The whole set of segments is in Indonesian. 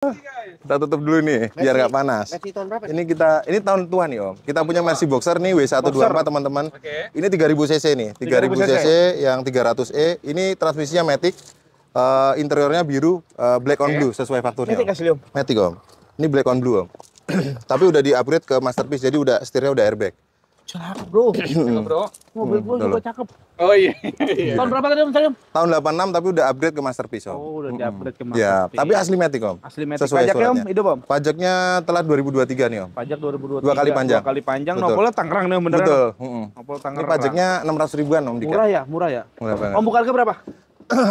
Kita tutup dulu nih, biar nggak panas. Ini tahun tua nih Om. Kita punya Mercy Boxer nih W124 teman-teman. Ini 3000 cc nih, 3000 cc yang 300e. Ini transmisinya Matic, interiornya biru, black on blue sesuai fakturnya. Matic Om. Ini black on blue Om. Tapi udah di-upgrade ke masterpiece, jadi udah setirnya udah airbag. Cakep bro. Cakep bro. Mobil gua juga cakep. Oh iya. Tahun berapa tadi Om Salim? Tahun 86 tapi udah upgrade ke masterpiece Om. Oh udah di-upgrade ke masterpiece. Ya, tapi asli Matic Om. Asli Matic. Sesuai Pajaknya Om, suratnya. hidup Om? Pajaknya telat 2023 nih Om. Pajak 2023. 2 kali panjang. 2 kali panjang, Betul. nopolnya Tangerang nih beneran. Betul. Nopol Ini Tangerang. pajaknya 600 ribuan Om. Murah ya, murah ya. Murah banget. Om buka harga berapa?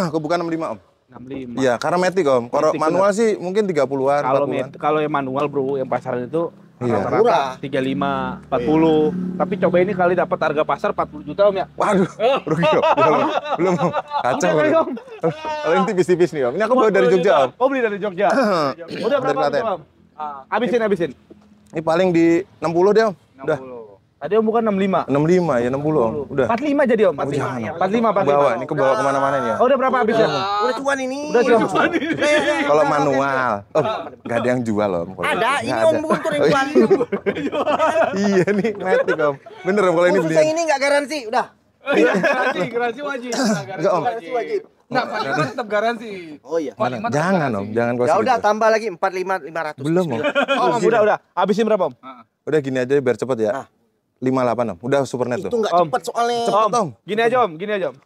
Aku bukan 65 Om. 65. Iya, karena Matic Om. Kalau Matic, manual sih mungkin 30-an, 40-an. Kalau yang manual bro, yang pasaran itu Iya. rata-rata 35, 40. Tapi coba ini kali dapat harga pasar 40 juta Om ya. Waduh, rugi Om. Belum Om. Kacau. Oke, Om. Om. Kalau ini tipis-tipis nih Om. Ini aku bawa dari Jogja Om. Oh beli dari Jogja. Udah berapa Dari Klaten. Om? Habisin. Ini paling di 60 deh Om. Udah. 60. Tadi Om bukan 65. 65 ya 60 Om. Udah. 45 jadi Om. 45. Bawa, ini kebawa kemana-mana nih ya. Oh, udah berapa habisnya? Udah cuan ini. Udah cuan. Kalau manual, Om, nggak ada yang jual Om. Kalau Ada, nggak ini ada. Om Guntur yang jual. Iya nih, Matic Om. Bener Om kalau ini Khusus beli. yang ini nggak garansi, udah. Garansi wajib. Enggak Om. Garansi wajib. Nah, padahal tetap garansi. Oh iya. Jangan Om, jangan kau Ya udah segitu. tambah lagi 45.500. Belum Om. Oh, Om, udah. Habisin berapa Om? Udah gini aja biar cepet ya. Nah. 58 Om. Udah supernet Itu tuh. nggak Om. cepet soalnya. Cepet Om. Gini aja Om.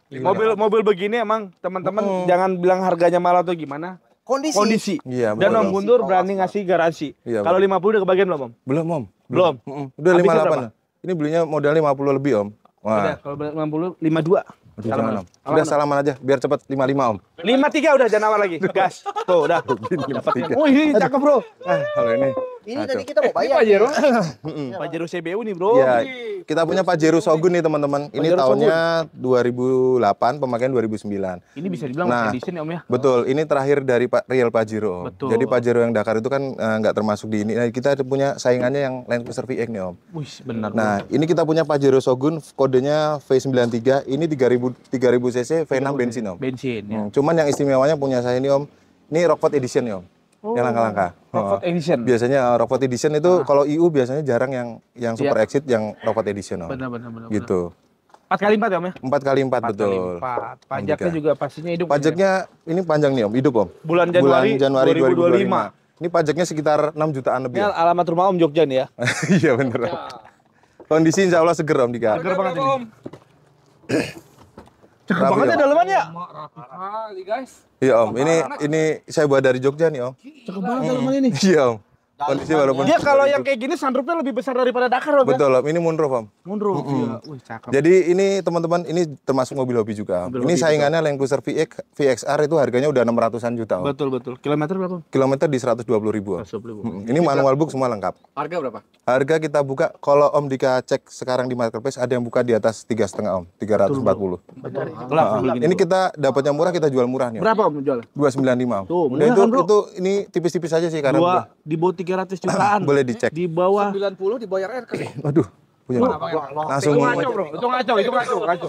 Mobil begini emang teman-teman jangan bilang harganya mahal atau gimana. Kondisi. Iya, Dan betul. Om Guntur berani ngasih garansi. Iya, Kalau 50 udah kebagian belum Om? Belum Om. Belum. Udah Habisnya 58. berapa? Ini belinya modal 50 lebih Om. Udah, Wah. kalau 50 52. Aduh, jangan Om. Udah salaman aja biar cepet 55 Om. 53 udah jangan awal lagi. Gas. Tuh udah. Dapat. Oh, ini cakep, Bro. Kalau ini. Ini Kacau. tadi kita mau bayar. Pajero. Pajero CBU nih, Bro. Iya, kita punya Pajero Shogun nih teman-teman. Ini Pajero tahunnya 2008, pemakaian 2009. Ini bisa dibilang Nah, edition ya Om ya. Betul, ini terakhir dari Real Pajero Om. Betul. Jadi Pajero yang Dakar itu kan nggak termasuk di ini. Nah, kita punya saingannya yang Land Cruiser VX nih Om. Wih, benar. Nah, ini kita punya Pajero Shogun, kodenya V93. Ini 3000 cc V6 bensin Om. Bensin ya. Cuman yang istimewanya punya saya ini Om. Ini Rockford Edition nih Om. Yang langka-langka. Rockford Edition. Biasanya Rockford Edition itu kalau IU biasanya jarang yang Super Exit yang Rockford Edition Om. Benar. Gitu. 4 kali 4 ya Om ya? 4x4 betul. 4. Pajaknya juga pastinya hidup. Pajaknya ini panjang nih Om, hidup Om. Bulan Januari 2025. Ini pajaknya sekitar 6 jutaan Ini lebih. Om. alamat rumah Om Jogja nih ya. Iya bener Om. Kondisi insya Allah seger Om Dika. Seger banget ini. Om. Cakep Rapi, banget ya Om. dalamannya. Rapi kali guys. Iya Om, ini saya buat dari Jogja nih Om. Cakep banget dalamannya nih. Iya Om. Kondisi walaupun Dia kalau yang kayak gini sunroofnya lebih besar daripada Dakar Om ya? betul Om, ini moonroof Om. Mundur. Iya. Wih, cakep. Jadi ini teman-teman, ini termasuk mobil hobi juga Om. Mobil Ini hobi saingannya Land Cruiser VXR itu harganya udah 600-an juta Om. Betul. Kilometer berapa Om? Kilometer di 120.000 Om. 120.000. Ini manual book semua lengkap. Harga berapa? Harga kita buka, kalau Om Dika cek sekarang di marketplace ada yang buka di atas 3,5 Om, 340. Gelap begini. Ini kita dapatnya murah, kita jual murah nih Om. Berapa Om jual? 295 Om. Tuh, Udah murah kan, Bro? itu ini tipis-tipis aja sih karena Dua di bawah 300 jutaan. boleh dicek. Di bawah 90 dibayar RK. Aduh, punya langsung Itu ngaco bro, itu ngaco.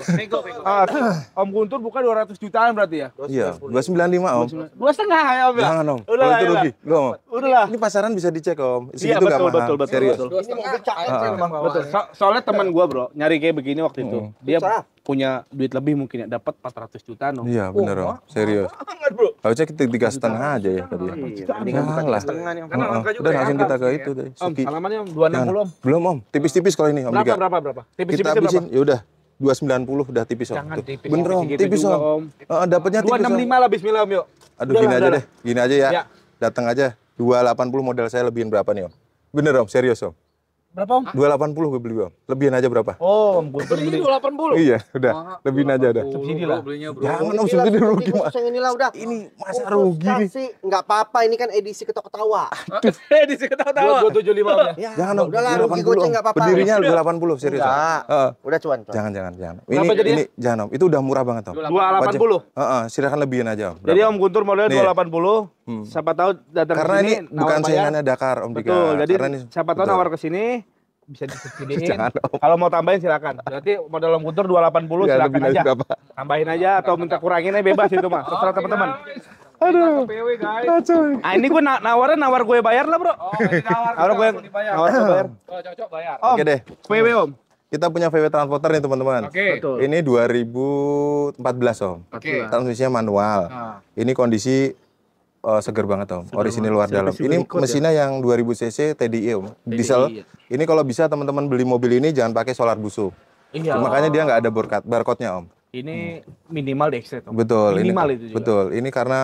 Om Guntur buka 200 jutaan berarti ya? iya, 295 Om. 2,5 ya Om ya? Jangan Om, Udah kalau lah, itu ya rugi. Loh, Om. Udahlah. Ini pasaran bisa dicek Om. Iya Segitu nggak betul, mahal. Serius. Ini mobil cakep memang. Betul. Soalnya teman gua bro, nyari kayak begini waktu itu. Dia punya duit lebih mungkin ya, dapat 400 jutaan Om. Iya, bener Om. Serius. Banget bro. Harusnya kita 3,5 aja ya tadi. Bukan Salah. setengah nih. Karena angka juga Udah ya, langsung angka kita ke ya. itu deh. Om, Suki. salamannya Om 260 Om. Belum Om, tipis-tipis kalau ini Om Dika. Berapa? Kita Tipis-tipisnya habisin, berapa? ya udah 290 udah tipis Om. Jangan Tuh. tipis. Bener Om, Segitu tipis juga, Om. Dapatnya tipis Om. 265 lah bismillah Om yuk. Aduh Udah gini lah, aja udah deh, gini aja ya. Ya. Datang aja 280 modal saya lebihin berapa nih Om? Bener Om, serius Om. Berapa Om? 280 gue beli Om. Lebihin aja berapa? Oh, Om Guntur Ini beli. 280. Iya, udah. Lebihin aja udah. Subsidi lah. Belinya bro. Jangan Om, subsidi rugi Mas. Yang inilah udah. Ini masa rugi nih. Sih nggak apa-apa, ini kan edisi ketawa-ketawa. Di sini ketawa. 275 Om ya. Ya, Jangan Om, udahlah rugi 280 goceng Om. nggak apa-apa. Berdirinya 280 serius Om. Enggak. Heeh. Udah cuan. Jangan. Berapa jadinya? Ini jangan Om, itu udah murah banget Om. 280. Silakan lebihin aja Om. Jadi Berapa? Om Guntur modalnya Nih. 280. Siapa tahu datang Karena ke sini ini bukan nawar bayar. saingannya Dakar Om Dika. Betul. Jadi Karena ini siapa tahu betul. nawar ke sini bisa disubsidiin. Jangan, Om. Kalau mau tambahin silakan. Berarti modal Om Guntur 280 Ya, silakan lebihin aja. berapa? Tambahin aja atau minta kurangin aja bebas itu mah. Terserah teman-teman. Aduh. PW guys. Kacau. Ah ini gue nawar gue bayar lah bro. Oh, ini nawar. Nawar gue dibayar. nawar gue bayar. Oh, cocok bayar. Om, Oke deh. PW om. Kita punya VW Transporter nih teman-teman. Oke. Betul. Ini 2014 om. Oke. Transmisinya manual. Nah. Ini kondisi seger banget om. Orisinil luar dalam. Service Ini record, mesinnya yang 2000 cc TDI om. Diesel. Ini kalau bisa teman-teman beli mobil ini jangan pakai solar busuk. Iya. Makanya dia nggak ada barcode-nya om. Ini minimal dextrate om. Betul. Minimal ini, itu juga. Betul. Ini karena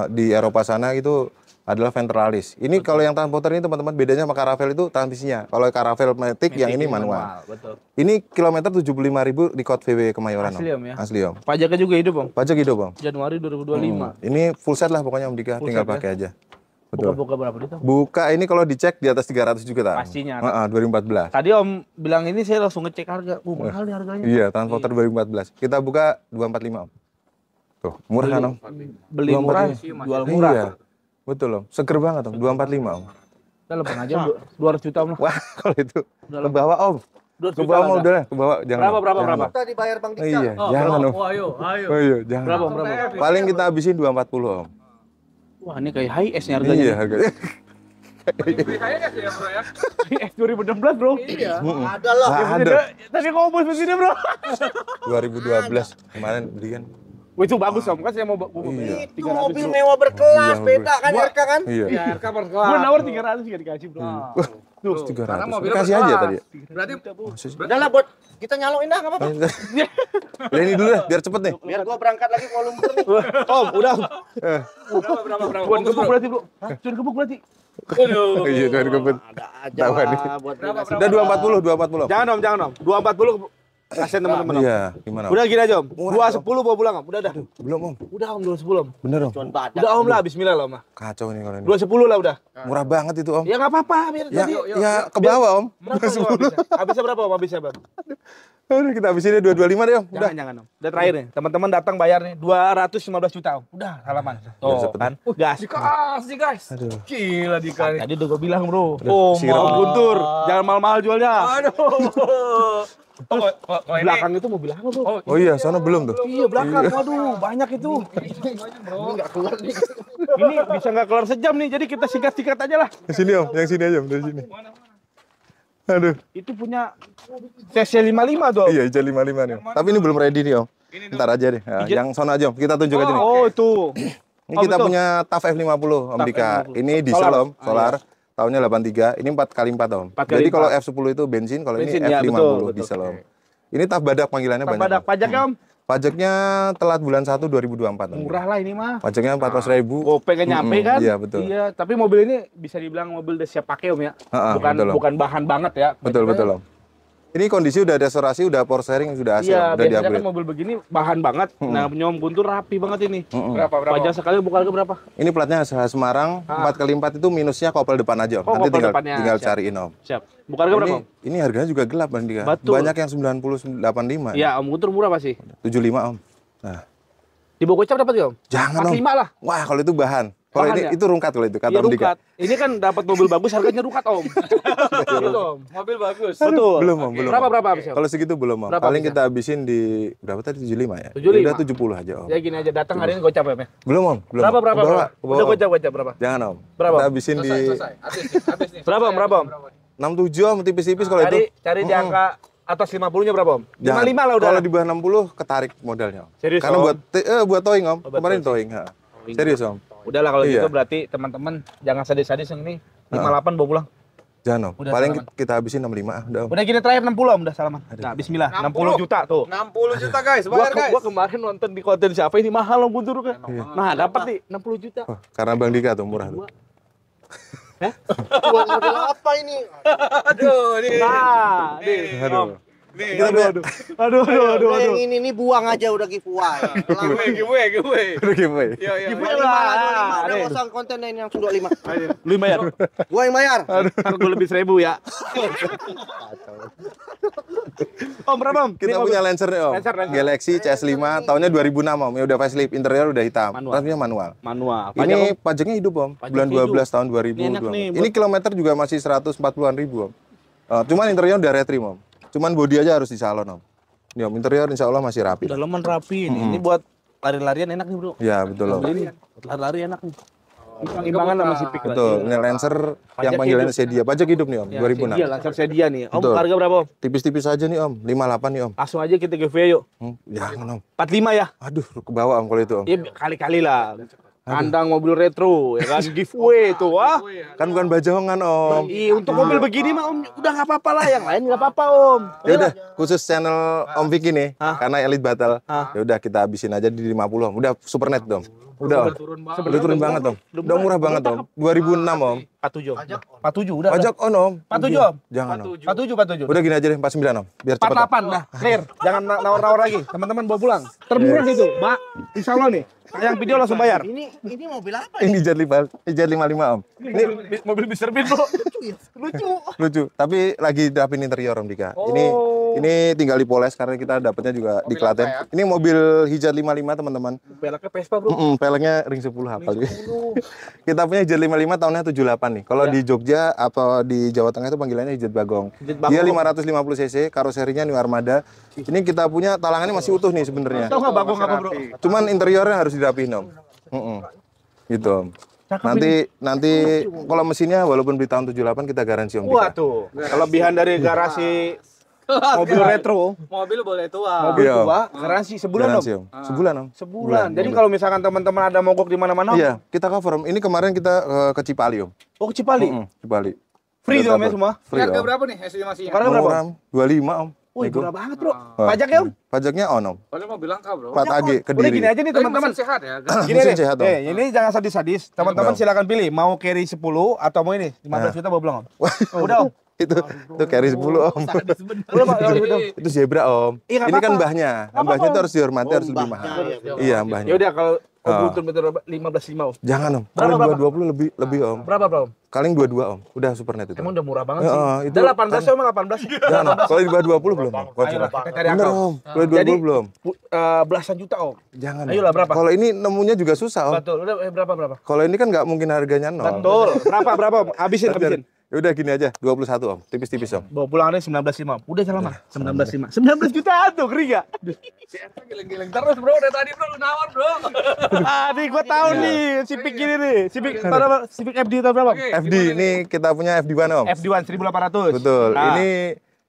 di Eropa sana itu adalah ventralis. Ini kalau yang transporter ini teman-teman bedanya sama Caravelle itu transmisinya. Kalau Caravelle Matic yang ini manual. Betul. Ini kilometer 75.000 di Kod VW Kemayoran Asli om ya. Asli om. Pajaknya juga hidup om. Pajak hidup om. Januari 2025. Ini full set lah pokoknya om Dika. Full Tinggal set, ya? pakai aja. Betul. Buka-buka berapa itu? Buka ini kalau dicek di atas 300 juga tak? Pastinya. 2014. Tadi om bilang ini saya langsung ngecek harga. Mahal nih harganya. Iya, transporter 2014. Kita buka 245 om. Tuh, murah kan om? Beli 245. murah, jual murah. Iya. Betul om. Seger banget om. 245 om. Kita lebih aja 200 juta om lah. Wah, kalau itu ke bawah om. 200 Ke juta bawah lah mau dah. udah, ke bawah jangan. Berapa? Kita dibayar Bang Oh, Dika. iya, jangan om. Oh, ayo, ayo. Oh iya, jangan. Berapa? Paling kita habisin 240 om. Wah, ini kayak high S nih harganya. Iya, harganya. Kayaknya sih ya bro ya. High S 2016, Bro. Iya. Ada lah. Nggak ada. Tadi ngomong begini, Bro. 2012 kemarin beli kan. Wah, itu bagus om, kan saya mau Iya. Itu mobil mewah berkelas, Iya, beda kan Gua- RK kan? Iya. Ya, kabar kelas. Gua nawar 300 juga dikasih, Bro. Wah, Tuh. 300. Karena mobilnya Kasih aja berkelas. tadi. Berarti Udah lah buat kita nyaloin dah, nggak apa-apa. Ya ini dulu dah, biar cepet nih. Biar gua berangkat lagi ke Kuala Lumpur nih. Om, udah. berapa? Buat gebuk berarti, Bro. Hah? Cuman gebuk berarti. Aduh. Iya, tuan kebet. Ada aja Tahuan nih. lah buat Berapa, beli Udah 240, 240. Jangan om. 240 kasihan teman-teman om. Iya, gimana? Om? Udah gini aja om. 210 bawa pulang om. Udah dah. Belum om. Udah om 210 om. Bener om. nasi badak. Udah om lah, bismillah lah om. Kacau nih kalau ini. 210 lah udah. Murah banget itu om. Ya enggak apa-apa, biar Ya, tadi. ya ke bawah om. Berapa om habisnya? Habisnya berapa om habisnya, Bang? Udah kita habisinnya 225 deh om. Udah. Jangan om. Udah terakhir nih. Teman-teman datang bayar nih 215 juta om. Udah, salaman. Tuh cepet kan. Gas. Dikasih guys. Aduh. Gila Dika nih. Tadi udah gue bilang, Bro. Oh, Mau Guntur, jangan mahal-mahal jualnya. Aduh. Oh, kalau ini Belakang itu mobil apa, Bro? Oh iya, sono belum tuh. Iya, belakang. Waduh, banyak itu. Nggak keluar nih. Ini bisa nggak keluar sejam nih, jadi kita singkat-singkat aja lah. Yang sini om, yang sini aja om, dari sini. Aduh. Itu punya CC55 tuh. Om. Iya, IJ 55 nih om. Tapi ini belum ready nih om. Ntar aja deh. Nah, yang sono aja om, kita tunjuk aja nih. Oh, itu. Ini Oh, kita betul. punya TAF F50 Om TAF Dika. F50. Ini diesel Solar. Om, solar. Tahunnya 83. Ini 4x4 Om. 4x4. Jadi kalau F10 itu bensin, kalau ini Bensin, ya, F50 betul, betul. diesel Om. Ini TAF badak panggilannya banyak. Pada Om. pajaknya Om. Pajaknya telat bulan 1 2024 Om. Murah lah ini mah. Pajaknya 400.000. Gope kan nyampe kan? Iya, betul. Iya, tapi mobil ini bisa dibilang mobil udah siap pakai Om ya. Ha-ha, betul, Om. Bukan bahan banget ya. Betul, betul Om. Ini kondisi udah restorasi, udah power steering, sudah AC, Iya, Om. Udah biasanya kan di-upgrade. mobil begini bahan banget. Nah, punya Om Guntur rapi banget ini. berapa? Pajak sekali buka harga berapa? Ini platnya Semarang, 4x4 itu minusnya kopel depan aja Om. Oh, Nanti kopel tinggal, depannya, tinggal siap. cariin Om. Siap. Buka harga berapa, Om? Ini harganya juga gelap Bang Dika. Betul. Banyak yang 90-85. Iya, Om Guntur murah pasti. 75 Om. Nah, Di Bogor Cap dapat ya, Om? jangan Om. 45 lah. Wah, kalau itu bahan. Kalau Bahan ini ya? itu rungkat kalau itu kata Iya, Om Dika. rukat. Ini kan dapat mobil bagus harganya rukat, Om. Gitu, Om. Mobil bagus. Betul. Belum Om, belum. Berapa habisnya, Om? Kalau segitu belum Om. Berapa Paling bisa? kita habisin di berapa tadi 75 ya? 75. Udah 70 aja Om. Ya gini aja, datang hari ini gocap ya, Mas. Belum Om, belum. Berapa Om. Ke bawah, ke bawah, Udah Om. gocap berapa? Jangan Om. Berapa? Kita habisin di Selesai. Habis nih. Berapa, Om? Berapa, Om? 67 Om, tipis-tipis kalau itu. Cari di angka atas 50-nya berapa, Om? Jangan. 55 lah udah. Kalau di bawah 60 ketarik modalnya Om. Serius, Karena Om? buat towing Om. buat Kemarin towing. ha. Serius Om. Udahlah kalau Iya. gitu berarti teman-teman jangan sadis-sadis yang ini. 58 bawa pulang. Jangan Om. Udah, Paling salaman. kita habisin 65 udah Om. Udah gini terakhir 60 Om, udah salaman. Nah, bismillah. 60 juta tuh. 60 juta guys, bayar guys. Gua kemarin nonton di konten siapa ini mahal Om Guntur kan. Nah, dapat nih 60 juta. Oh, karena Bang Dika tuh murah tuh. Buat model apa ini? Aduh, nih. Nah, nih. Aduh. Nih. Aduh. Yang ini buang aja udah giveaway. Giveaway. Udah giveaway. Iya, iya. Giveaway. Lima lah, Nah, udah nih. nggak usah konten yang langsung 25. Lu bayar. Gua yang bayar. Ntar gue lebih 1000 ya. Om berapa Om? Kita Ini punya mobil. Lancer nih Om. Lancer. Galaxy CS5 tahunnya 2006 Om. Ya udah facelift, interior udah hitam. Manual. Transmisinya manual. Manual. Pajak, Ini Om. pajaknya hidup Om. Pajak Bulan 12 tahun Ini enak 2020. nih, Ini kilometer juga masih 140-an ribu Om. Cuman interior udah retrim Om. Cuman bodi aja harus di salon Om. Ini Om, interior insya Allah masih rapi. Dalaman rapi ini. Ini buat lari-larian enak nih bro. Ya betul om. Mobil ini lari-lari enak nih. Imbangan sama Civic lah. Betul. Ini Lancer yang panggilannya Sedia. Pajak hidup nih om. Ya, 2006. Sedia, Lancer Sedia nih. Om, Betul. harga berapa om? Tipis-tipis aja nih om. 58 nih om. Langsung aja kita giveaway yuk. Jangan om. 45 ya? Aduh, ke bawah om kalau itu om. Iya kali-kali lah. Kandang mobil retro ya kan giveaway tuh wah. Kan bukan bajongan om. Iya untuk mobil begini mah om udah nggak apa-apa lah, yang lain nggak apa-apa om. Ya udah, khusus channel Om Vicky nih, karena Elite Battle. Ya udah kita habisin aja di 50 om. Udah super net dong. Udah om. Udah turun banget om. Udah murah banget om. 2006 om. 47 om. 47 udah. Pajak on om. 47 om. Jangan om. 47. Udah gini aja deh 49 om. Biar cepat. Om. 48 nah clear. Jangan nawar-nawar lagi. Teman-teman bawa pulang. Termurah itu, Mbak. Insya Allah nih. Tayang video langsung bayar. Ini mobil apa? Ini Jet 55 om. Ini Mobil Mr. Bean bro. Lucu. lucu, tapi lagi dapin interior om Dika. Ini tinggal dipoles karena kita dapatnya juga di Klaten. Ini mobil Hijat 55 teman-teman. Peleknya Vespa bro. Peleknya ring 10 hafal juga. Kita punya Hijat 55 tahunnya 78 nih. Kalau di Jogja atau di Jawa Tengah itu panggilannya Hijat Bagong. Dia 550 cc, karoserinya New Armada. Ini kita punya talangannya masih utuh nih sebenarnya. Tahu nggak Bagong apa bro? Cuman interiornya harus dirapiin om. Gitu om. Nanti kalau mesinnya walaupun di tahun 78 kita garansi om. Wah tuh, kelebihan dari garasi mobil retro. Mobil boleh tua. Mobil Iya, Om. tua, garansi sebulan Garansi om. om. Sebulan om. Sebulan. Jadi kalau misalkan teman-teman ada mogok di mana-mana, Iya, kita cover om. Ini kemarin kita ke Cipali om. oh ke Cipali, Cipali. free Udah tuh om ya cover. semua. Free Harga om. berapa nih estimasinya? Sekarang berapa? Orang 25 om. Wih Nego. murah banget bro. Wah, Pajaknya om? Pajaknya on om. Boleh mobil langka bro. 4 AG ke Udah diri. gini aja nih teman-teman. Mesin sehat ya. Gini Mesin deh, sehat, Om. ini jangan sadis-sadis. Teman-teman Om. silakan pilih, mau carry 10 atau mau ini 15 juta bawa pulang om. Udah om. itu carry 10 om. Udah Pak, kalau gitu. Itu zebra om. Iya, nggak Ini kan apa-apa. mbahnya. Mbahnya itu harus dihormati, harus lebih mahal. Iya mbahnya. Ya udah kalau betul-betul 15.5 om. Jangan om. Berapa, Kalau 20 lebih om. Berapa om? Kaling 22 om. Udah super net itu. Emang udah murah banget Ya, sih. itu Udah 18 om, 18. Jangan om. Kalau di bawah 20 belum om. Ayolah, kita cari Bener akal. om. Kalau di Jadi 20 belum. Belasan juta om. Jangan. Ayolah, Om. berapa? Kalau ini nemunya juga susah om. Betul. Udah berapa? Kalau ini kan nggak mungkin harganya nol. Betul. Berapa om? Habisin. Ya udah gini aja, 21 om. Tipis-tipis om. Bawa pulangannya 19.5. Udah jalan mah. 19.5. 19 jutaan tuh, kering gak? Si Erta geleng-geleng terus bro. Dari tadi bro lu nawar bro. Nih gua tahu nih, Civic gini nih. Civic FD itu berapa? FD ini kita punya FD1 om. FD1 1.800. Betul. Nah, Ini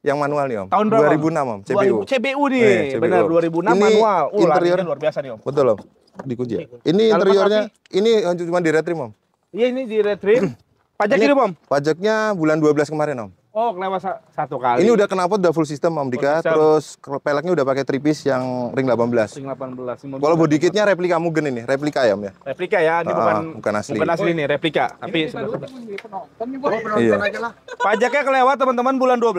yang manual nih om. tahun berapa? 2006 om. CPU. 2000 CBU nih. CBU. Benar 2006 Ini manual. interior Larinya luar biasa nih om. Betul om. Dikunci ya. Ini Kalau interiornya Mas ini cuma di retrim om. Iya ini di retrim. Pajak Ini hidup om. Pajaknya bulan 12 kemarin om. Oh, kelewat satu kali. Ini udah knalpot udah full system om Dika. system. Terus peleknya udah pakai tripis yang ring 18. Ring 18. Kalau body kitnya replika Mugen ini, replika ya om ya. Replika ya, ini bukan asli. Bukan asli nih, replika. Tapi Penonton nih bro. Iya. Aja lah. pajaknya kelewat teman-teman bulan 12.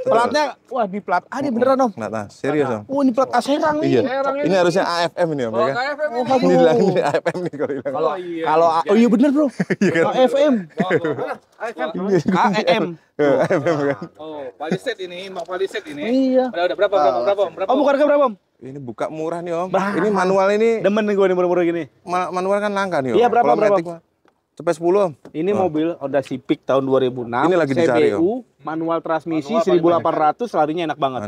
Platnya, wah di plat. Ini beneran om. Nah, serius om. Oh ini plat Aserang nih. Iya. Ini harusnya AFM ini om ya kan. KFM Oh, ini. Ini bilang ini AFM nih kalau bilang. Kalau oh iya bener bro. AFM. AEM. AFM kan. Oh, Palisade ini, mau Palisade ini. Iya. Udah berapa om? Berapa? Oh bukan berapa om? Ini buka murah nih om. Bah. Ini manual ini Demen nih gue nih murah-murah gini. manual kan langka nih om. Iya, berapa, Kalau berapa? matic mah cepet 10 om. Ini mobil Honda Civic tahun 2006. Ini lagi dicari, CBU, manual transmisi 1800, larinya enak banget.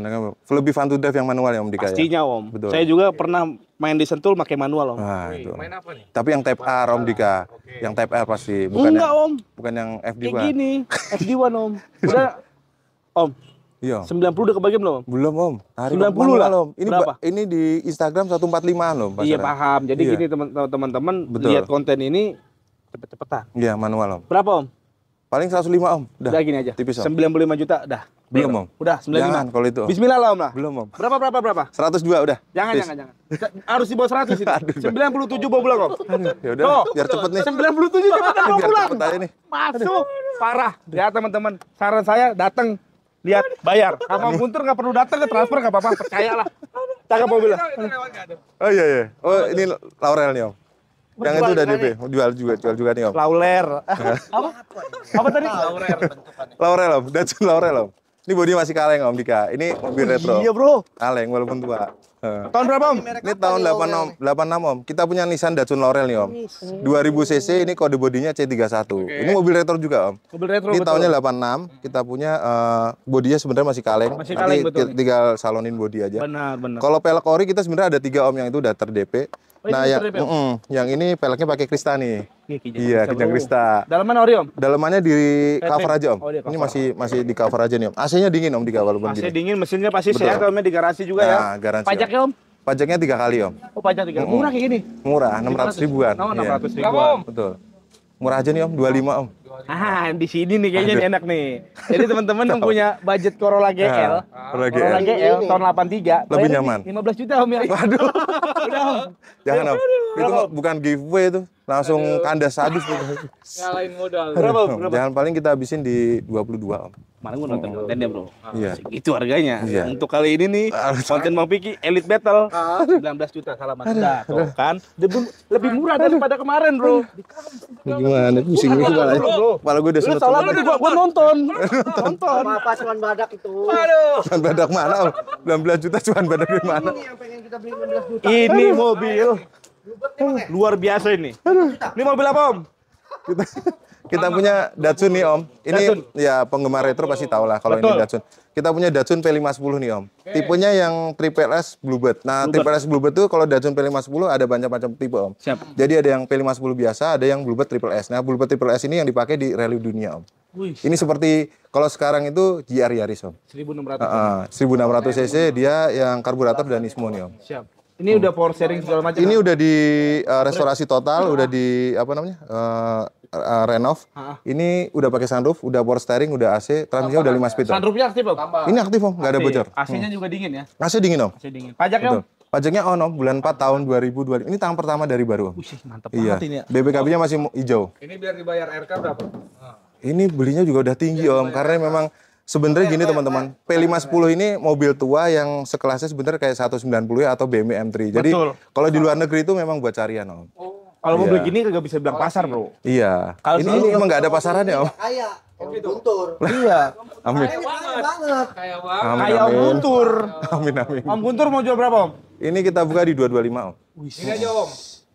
Lebih fun to drive yang manual ya om Dika ya. Pastinya om. Betul. Saya juga pernah main di Sentul pakai manual om. Wah, itu. Main apa nih? Tapi yang Type R om Dika. Yang Type R pasti bukan Enggak yang, om. bukan yang FD Kayak Pak. gini. FD1 om. Udah om. Iya. 90 udah kebagian belum om? Belum om. Tarik 90 manual, lah. om. Ini Berapa? Ini di Instagram 145 loh Iya pasaran. paham. Jadi Iya. gini teman-teman Betul. lihat konten ini cepet-cepetan. Iya manual om. Berapa om? Paling 105 om. Udah gini aja. Tipis om. 95 juta dah. Belum om. Udah 95. Jangan kalau itu om. Bismillah lah om lah. Belum om. Berapa? 102 udah. Jangan, Please. jangan. Harus di bawah 100 ini. 97 bawa pulang om. Ya udah, Tuh. biar cepet nih. 97 cepetan bawa Biar pulang. cepet aja nih. Masuk. Parah. Ya teman-teman. Saran saya datang. Lihat, bayar. Sama Guntur nggak perlu datang ke transfer nggak apa-apa. Percayalah. Cakep mobilnya. Oh iya iya. Oh ini Laurel nih om. Yang itu udah DP. Jual juga nih om. Lauler. Apa? Apa tadi? Laurel om. Datsun Laurel om. Ini bodi masih kaleng om Dika. Ini mobil retro. Iya bro. Kaleng walaupun tua. Tahun berapa Om? Ini tahun 86 Om. Kita punya Nissan Datsun Laurel nih Om. 2000 cc, ini kode bodinya C31. Ini mobil retro juga Om. Mobil retro Ini betul. tahunnya 86. Kita punya bodinya sebenarnya masih kaleng. Masih kaleng, betul. Tinggal salonin bodi aja. Benar. Kalau pelek ori kita sebenarnya ada 3 Om yang itu udah ter-DP. Oh, ini Nah, ter-DP, yang ini peleknya pakai Krista nih. Iya, Kijang Kijang Krista. Dalaman ori Om? Dalamannya di cover aja Om. Oh, di Ini cover. masih di cover aja nih Om. AC-nya dingin Om di cover walaupun AC gini. dingin, mesinnya pasti Betul. sehat Om, di garansi juga ya. Nah, garansi, Pajaknya Om? Pajaknya 3 kali Om. Oh, pajak 3. Murah kayak gini. Murah, 600 ribuan. Oh, Iya. 600 ribuan. Betul. Murah aja nih Om, 25 Om. Ah, di sini nih kayaknya nih enak nih. Jadi teman-teman yang punya budget Corolla GL, Corolla Corolla GL. GL tahun 83, Lebih bayarnya nyaman. 15 juta Om ya. Waduh. Udah Om. Jangan Om. Itu Berapa, mah Om? bukan giveaway itu. Langsung kandas habis tuh. Ngalahin modal. Berapa Om? Berapa? Jangan paling kita habisin di 22 Om. Mana gua nonton kontennya Bro. Iya. Itu harganya. Iya. Untuk kali ini nih konten Bang Piki Elite Battle 19 juta salaman. Nah, tuh kan. Lebih murah daripada kemarin Bro. Gimana? Pusing gue kepala. Kepala gue udah Lu sunut. salah tadi gua nonton. Nonton. Apa cuman badak itu? Cuman badak mana Om? 19 juta cuman badak di mana? Ini yang pengen kita beli 15 juta. Ini mobil luar biasa ini. Ini mobil apa Om? Kita punya Datsun nih Om. Ini Datsun. ya penggemar retro pasti tahu lah kalau ini Betul. Datsun. Kita punya Datsun P510 nih Om. Tipenya yang Triple S Bluebird. Nah, Triple S Bluebird tuh kalau Datsun P510 ada banyak macam tipe Om. Siap. Jadi ada yang P510 biasa, ada yang Bluebird Triple S. Nah, Bluebird Triple S ini yang dipakai di rally dunia Om. Wih, Ini seperti kalau sekarang itu GR Yaris Om. 1600. 1600 cc dia yang karburator dan Nismo nih Om. Siap. Ini udah power sharing segala macam. Ini udah di restorasi total, udah di apa namanya? Renov. Ini udah pakai sunroof, udah power steering, udah AC, transmisinya udah 5 speed. Om. sunroofnya aktif Om. Ini aktif Om, nggak ada bocor. AC-nya juga dingin ya. AC dingin Om. AC dingin. Pajaknya Om. Betul. Pajaknya on Om, bulan 4 tahun 2025. Ini tahun pertama dari baru Om. Wih, mantap Iya. banget ini ya. BPKB-nya masih hijau. Ini biar dibayar RK berapa? Ini belinya juga udah tinggi Om, karena memang sebenarnya gini teman-teman, P510 ini mobil tua yang sekelasnya sebenarnya kayak 190 ya atau BMW M3. Jadi Betul. kalau di luar negeri itu memang buat carian Om. Kalau mobil Iya. gini kagak bisa bilang pasar Bro. Iya. Kalau Ini emang nggak ada pasarannya Om. Kaya, Guntur. Iya. Amin. Kaya banget. Kayak banget. Amin. Kayak Om Guntur. Amin amin. Om Guntur mau jual berapa Om? Ini kita buka di 225 Om. Ini aja Om.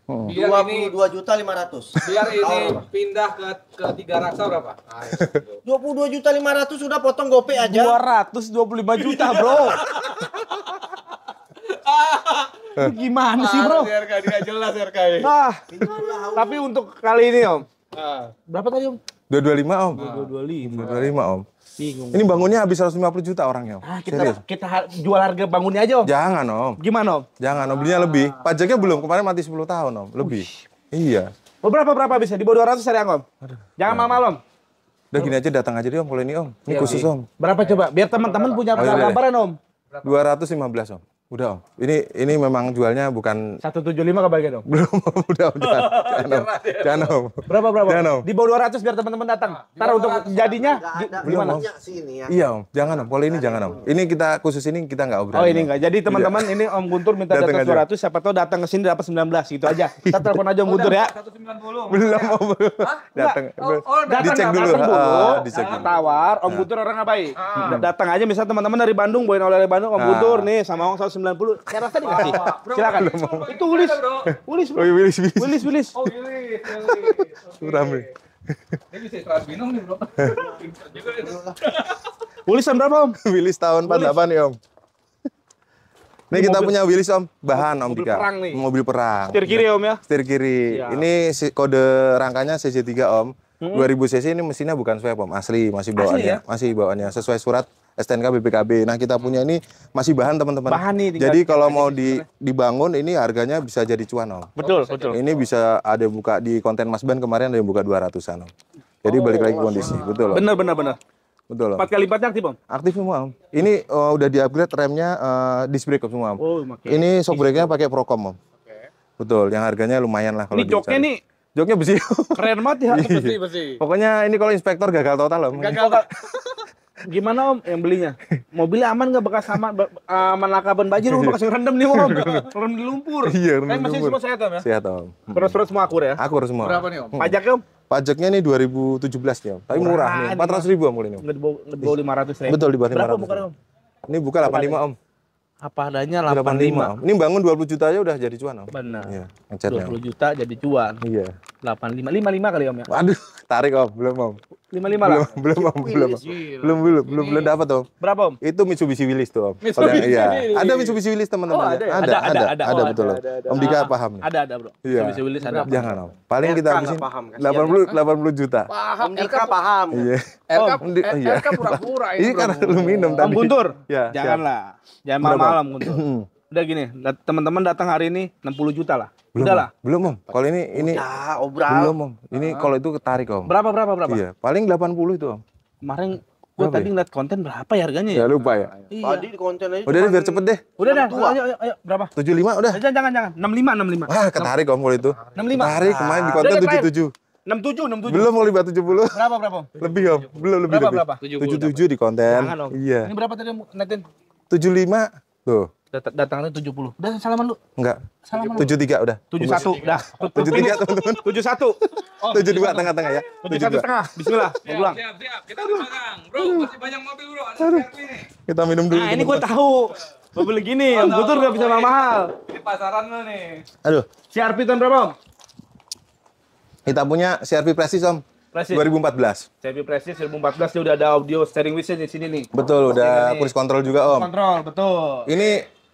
Oh. Biar ini 22.500.000. biar ini pindah ke tiga raksa berapa? Nah, itu. 22.500.000 sudah potong GoPay aja. 225 juta Bro. Lu gimana sih Bro? RK dia jelas RK. Ah, tapi untuk kali ini Om, Ah. berapa tadi Om? 225 Om. 225. 225 Om. Bingung. Ini bangunnya habis 150 juta orangnya Om. Ah, Serius. kita jual harga bangunnya aja Om. Jangan Om. Gimana Om? Jangan Om, belinya lebih. Pajaknya belum, kemarin mati 10 tahun Om. Lebih. Iya. Oh, berapa bisa? Di bawah 200 ada Om? Jangan mahal Om. Udah gini aja datang aja deh Om kalau ini Om. Ini khusus Om. Berapa coba? Biar teman-teman punya iya, iya. gambaran Om. 215 Om. Udah Om. Ini memang jualnya bukan 175 kebagian Om. belum Om. Udah Om. Jangan Om. Jangan Om. Berapa? Jangan Om. Di bawah 200 biar teman-teman datang. Ntar untuk jadinya gimana? Om. Sini ya. Iya Om. Jangan Om. Kalau ini jangan Om. Ini kita khusus ini kita nggak obrol. Oh ini enggak. Jadi teman-teman ini Om Guntur minta Datang data aja. 200, siapa tahu datang ke sini dapat 19 gitu aja. Kita telepon aja Om Guntur ya. 190. Belum Om. Datang. Dicek dulu. Dicek dulu. Tawar, Om Guntur orang baik. Datang aja misalnya teman-teman dari Bandung, bawain oleh Bandung, Om Guntur nih sama uang 190. Saya rasa dikasih. Silakan. Itu Wilis. Wilis. Oh iya, Wilis. Wilis. Oh, Yuli. Rame. Ini bisa istirahat minum nih, Bro. Pintar juga itu. Wilisan berapa Om? Wilis tahun 48 nih Om. Nih kita punya Wilis Om, bahan Om Mobil Dika. perang nih. Mobil perang. Setir kiri Om ya. Setir kiri. Iya. Ini kode rangkanya CC3 Om. 2000 cc ini mesinnya bukan swap Om, asli masih bawaannya. ya? Masih bawaannya sesuai surat STNK BPKB. Nah, kita punya ini masih bahan teman-teman. Bahan nih, tinggal Jadi kalau mau dibangun ini harganya bisa jadi cuan Om. Betul. Ini bisa ada buka di konten Mas Ban kemarin ada yang buka 200-an Om. Jadi balik lagi ke kondisi, betul Om. Benar. Betul Om. 4 kali lipatnya aktif Om. Aktif semua Om. Ini udah di-upgrade remnya disc brake semua Om. Oh, makin. Ini shock brake-nya pakai Procom Om. Betul, yang harganya lumayan lah kalau Ini joknya dicari. nih Joknya besi. keren banget ya. Bersih. Pokoknya ini kalau inspektor gagal total Om. Gimana Om yang belinya? Mobilnya aman nggak bekas aman lakaban banjir Om, bekas rendam nih Om. Rendam di lumpur. Iya, rendam Masih lumpur. semua sehat Om ya? Sehat Om. Terus semua akur ya? Akur semua. Berapa nih, Om? Pajaknya Om? Pajaknya nih 2017 nih Om. Tapi murah nih, 400 ribu Om kalau ini Om. Nggak di bawah 500 ribu. Betul, di bawah Berapa 500. bukan Om? Ini buka 85 Om. Apa adanya 85. 85. Ini bangun 20 juta aja udah jadi cuan, Om. Benar. Iya, ngecatnya. 20 juta jadi cuan. Iya. 85. 55 kali Om ya? Waduh, tarik Om, belum Om. 55 lah. Belum Om, belum dapat Om. Berapa Om? Itu Mitsubishi Willys tuh Om. Mitsubishi Iya. Willys. Ada Mitsubishi Willys teman-teman. Oh, ada ya? Ada Oh, betul. ada. Om Dika paham nih. Ada Bro. Iya. Bisa Willis ada. Jangan Om. Paling kita RK habisin nggak paham, kasihan. 80 juta. Paham, Om Dika paham. Iya. RK pura-pura Ini kan lu minum Om tadi. Guntur. Ya, Janganlah. Jangan Berapa? malam-malam Guntur. Udah gini, teman-teman datang hari ini 60 juta lah. Belum, Udah Om. lah. Belum Om. Kalau ini Ya, obral. belum Om. Ini kalau itu ketarik Om. Berapa? Iya, paling 80 itu Om. Kemarin gua Berapa tadi ngeliat konten berapa ya harganya ya? Ya lupa ya. Iya. Tadi di konten aja. Udah deh biar cepet deh. Udah dah. 62. Ayo, berapa? 75 udah. Jangan. 65. Wah, ketarik Om kalau itu. 65. Ketarik kemarin di konten Udah, terakhir. 77. 67. Belum mau 70. Berapa? Lebih Om. Belum lebih. Berapa? 77 di konten. Jangan Om. Iya. Ini berapa tadi netin? 75. Tuh. Datangnya 70. Udah salaman lu. Enggak. Salaman. 73 udah. 71. Dah. 73 teman-teman. 71. 72 tengah-tengah ya. 71 setengah. Bismillah. Mau pulang. Siap. Kita di belakang. Bro, masih banyak mobil bro. Ada CRV nih. Kita minum dulu. Nah, ini gua tahu. Mobil gini, Om Guntur nggak bisa mahal. Ini pasaran lo nih. Aduh. CRV tahun berapa, Om? Kita punya CRV Prestige Om. Prestige. 2014. CRV Prestige 2014 dia udah ada audio steering wheelnya di sini nih. Betul, udah Ini. cruise control juga Om. Kontrol, betul.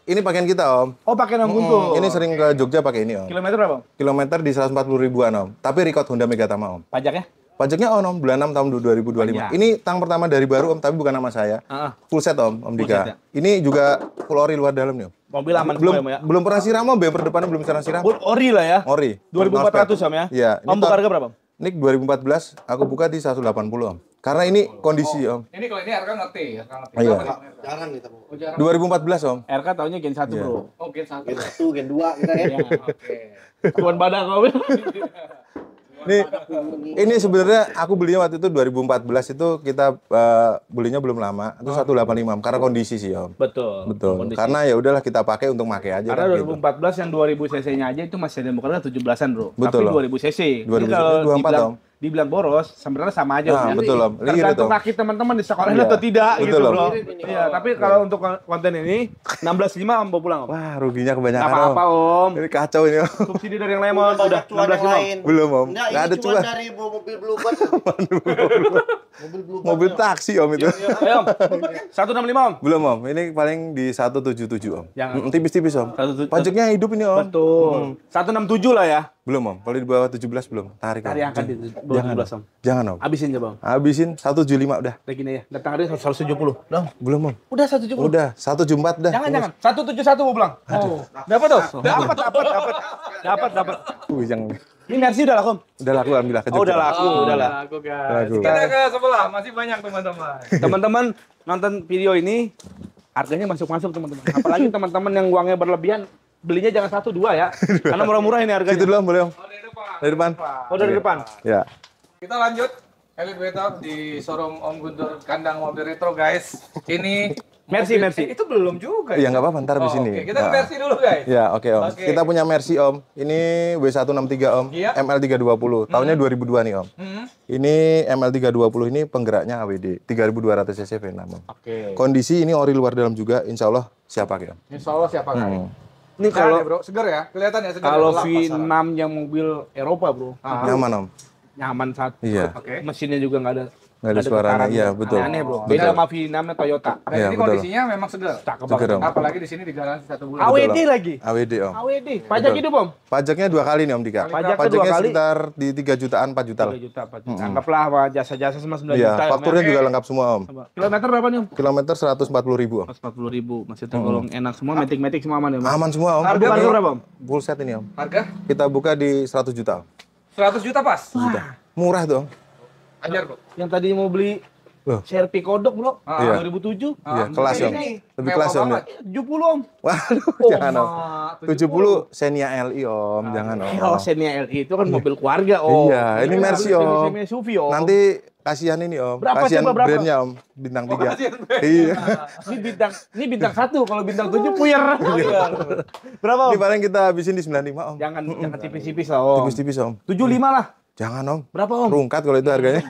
Ini pakaian kita Om. Oh, pakai Om Guntur. Ini sering ke Jogja pakai ini Om. Kilometer berapa, Om? Kilometer di 140 ribuan Om. Tapi record Honda Megatama Om. Pajaknya? Pajaknya Om, bulan 6 tahun 2025. Pajak. Ini tang pertama dari baru Om, tapi bukan nama saya. Heeh. Full set Om set, Dika. ya? Ini juga full ori luar dalam nih Om. Mobil aman Belum semua ya, Om ya. belum pernah siram Om, bumper depannya belum pernah siram. Full ori lah ya. Ori. 2400 Om ya. Iya. Om buka harga berapa, Om? Ini 2014 aku buka di 180 Om. Karena ini kondisi Om. Ini kalau ini RK ngerti. RK ngerti. Iya. Berapa nih? Jarang kita, Bu. Oh, jarang. 2014 Om. RK tahunnya Gen 1, Iya. Bro. Oh, Gen 1. Gen 1, Gen 2 kita ya. Oke. Tuan badak Om. Ini sebenarnya aku belinya waktu itu 2014 itu kita belinya belum lama. Itu 185 Om. Karena kondisi sih Om. Betul. Betul. Kondisi. Karena ya udahlah kita pakai untuk pakai aja. Karena kan, gitu. 2014 yang 2000 cc-nya aja itu masih ada bukan 17-an, Bro. Betul, Tapi Om. 2000 cc. 2000 Jadi kalau 24, dibilang, Om. dibilang boros, sebenarnya sama aja. Nah, Om. betul, Om. Lihat Tergantung itu, Om. kaki teman-teman di sekolah Iya. atau tidak Betul, gitu, Om. Bro. Iya, tapi kalau untuk konten ini 16.5 Om bawa pulang, Om. Wah, ruginya kebanyakan Nggak apa-apa, Om. Ini kacau ini Om. Subsidi dari yang lemon udah Cuan yang 16.5. lain. Belum Om. Enggak, Nggak ada ini cuma cuan. dari mobil Bluebird. Mobil Bluebird. Mobil taksi Om itu. Ayo, Om. 165, Om. Belum Om. Ini paling di 177 Om. Jangan. Tipis-tipis Om. 177. Pajaknya hidup ini Om. Betul. 167 lah ya. Belum Om. Kalau di bawah 17 belum. Tarik Om. Tadi angkat di Jangan 12, Om. Jangan Om. Habisin coba, Om. Habisin 175 udah. Kayak gini ya. Datang hari 170. Dong. Belum Om. Udah 170. Udah 174 dah. Jangan. 171 mau pulang. Oh. Dapat tuh. Dapat. Yang Ini Mercy udah laku, Om. udah laku alhamdulillah ke Oh, udah Jogja. laku, udah lah. Aku guys. Laku. Kita ke sebelah, masih banyak teman-teman. Teman-teman nonton video ini harganya masuk-masuk teman-teman. Apalagi teman-teman yang uangnya berlebihan, belinya jangan 1, 2 ya. Karena murah-murah ini harganya. Situ dulu Om, boleh Om. Oh, dari depan. Dari depan. Oh, dari depan. Ya. Kita lanjut elevator di showroom Om Guntur kandang mobil retro guys. Ini Mercy, mobil- Mercy. Itu belum juga. Iya nggak apa-apa ntar di Oh, sini. Oke, kita ke Nah. Mercy dulu guys. Ya, oke Om. Oke. Kita punya Mercy Om. Ini W163 Om. Iya. ML320. Tahunnya 2002 nih Om. Hmm. Ini ML320 ini penggeraknya AWD 3200 cc V6 Om. Oke. Kondisi ini ori luar dalam juga, insya Allah siap pakai Om. Insya Allah siapa kali. Ini Segar kalau ya, bro, segar ya, kelihatan ya segar. kalau ya, gelap V6 pasaran. yang mobil Eropa, Bro. Ah. Nyaman Om. Nyaman saat Iya. Oke. mesinnya juga nggak ada Nggak ada suaranya, getaran. iya, betul. Aneh, Bro. Betul. Beda sama V6-nya Toyota. Dan Iya, ini betul. kondisinya memang segar. Cakep Seger, banget. Om. Apalagi di sini digaransi 1 bulan. AWD Om. lagi. AWD Om. AWD. Pajak Betul. hidup, Om. Pajaknya 2 kali nih Om Dika. Pajaknya Pajaknya 2 kali. sekitar di 3 jutaan, 4 juta lah. 3 juta, 4 juta. Anggaplah sama jasa-jasa sama 9 Iya, juta. ya, Om, fakturnya ya. juga lengkap semua Om. Kilometer berapa nih, Om? Kilometer 140.000 Om. 140.000, masih tergolong enak semua, metik-metik semua aman ya, Om. Aman semua Om. Harga berapa, Om? Full set ini Om. Harga Kita buka di 100 juta Om. 100 juta pas. Murah tuh Om. Ajar, bro. Yang tadi mau beli Loh. CRV kodok, Bro. Iya. 2007. Iya, kelas Om. ini Lebih mewah kelas Om ya. banget. 70, Om. Waduh, Oh, jangan Om. 70 Xenia LI Om, jangan Om. Oh, Xenia LI itu kan mobil keluarga, Om. Iya, ini kan Mercy, mobil Om. semi SUV, Om. Nanti kasihan ini Om. Berapa Kasihan coba, berapa? brandnya Om. Bintang 3. kasihan brand. Iya. Ini bintang 1, kalau bintang 7 puyer. Berapa, Om? Ini paling kita habisin di 95 Om. Jangan tipis-tipis lah, Om. Tipis-tipis Om. 75 lah. Jangan om. Berapa om? Rungkat kalau itu harganya.